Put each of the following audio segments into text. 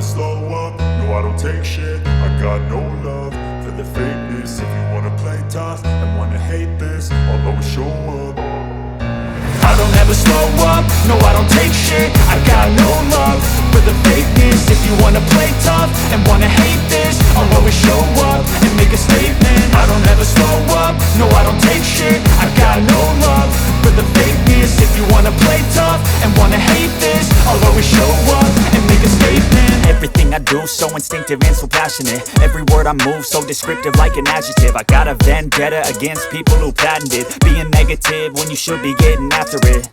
slow up, no I don't take shit. I got no love for the fakeness. If you wanna play tough and wanna hate this, I'll always show up. I don't ever slow up, no I don't take shit. I got no love for the fakeness. If you wanna play tough and wanna hate this, I'll always show up and make a statement. I don't ever slow up, no I don't take shit. I got no love for the fakeness. If you wanna play tough and wanna hate this, I'll always show up and make a statement. Everything I do so instinctive and so passionate. Every word I move so descriptive like an adjective. I got a vendetta against people who patented being negative when you should be getting after it.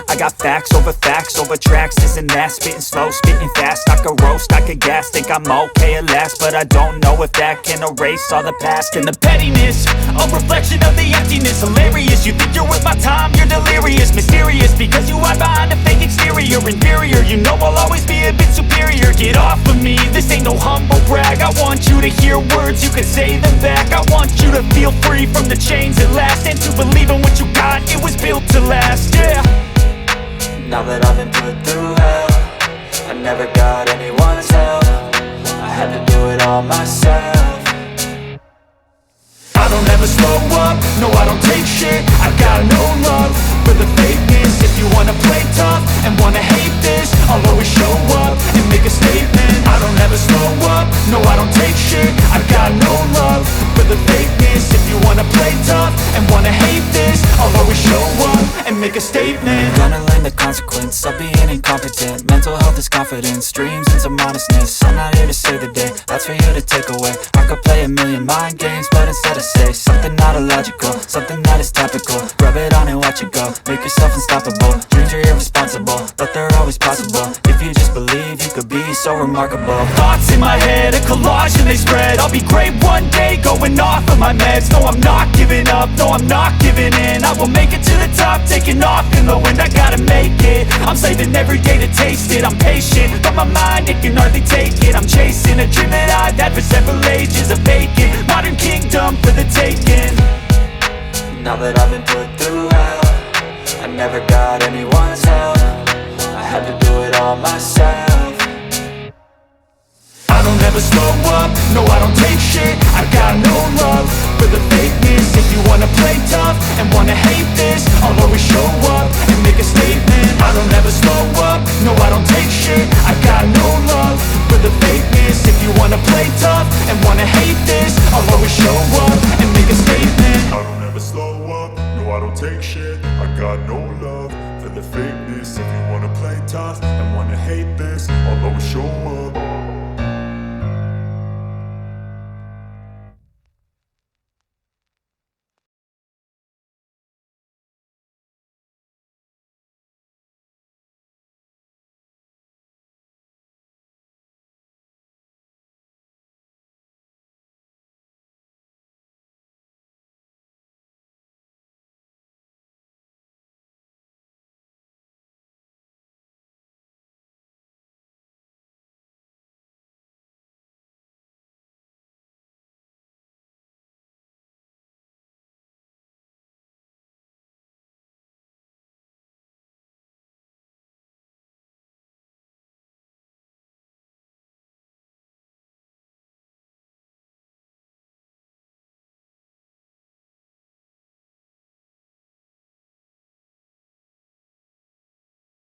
I got facts over tracks, this and that. Spitting slow, spitting fast, I could roast, I could gas. Think I'm okay at last, but I don't know if that can erase all the past. And the pettiness, a reflection of the emptiness. Hilarious, you think you're worth my time, you're delirious. Mysterious, because you hide behind a fake exterior. Inferior, you know I'll always be a bit superior. Get off of me, this ain't no humble brag. I want you to hear words, you can say them back. I want you to feel free from the chains at last, and to believe in what you got, it was built to last, yeah. Now that I've been put through hell, I never got anyone's help. I had to do it all myself. I don't ever slow up, no I don't take shit. I got no love for the fakeness. If you wanna play tough and wanna hate this, I'll always show up and make a statement. I don't ever slow up, no I don't take shit. I got no love for the fakeness. If you wanna play tough and wanna hate this, I'll always show up and make a statement. Gonna learn the consequence of being incompetent. Mental health is confidence, dreams and some honestness. I'm not here to save the day, that's for you to take away. I could play a million mind games, but instead I say something not illogical, something that is topical. Rub it on and watch it go, make yourself unstoppable. Dreams are irresponsible, but they're always possible. If you just believe, you could be so remarkable. Thoughts in my head, a collage and they spread. I'll be great one day, going off of my meds. No, I'm not giving up, no, I'm not giving in. I will make it to the top, taking off in the wind. I gotta make it, I'm saving every day to taste it. I'm patient, but my mind, it can hardly take it. I'm chasing a dream that I've had for several ages. A vacant, modern kingdom for the taking. Now that I've been put through hell, I never got anyone's help. I had to do it all myself. I don't ever slow up, no I don't take shit. I got no love for the fakeness. If you wanna play tough and wanna hate this, I'll always show up and make a statement. I don't ever slow up, no I don't take shit. I got no love for the fakeness. If you wanna play tough and wanna hate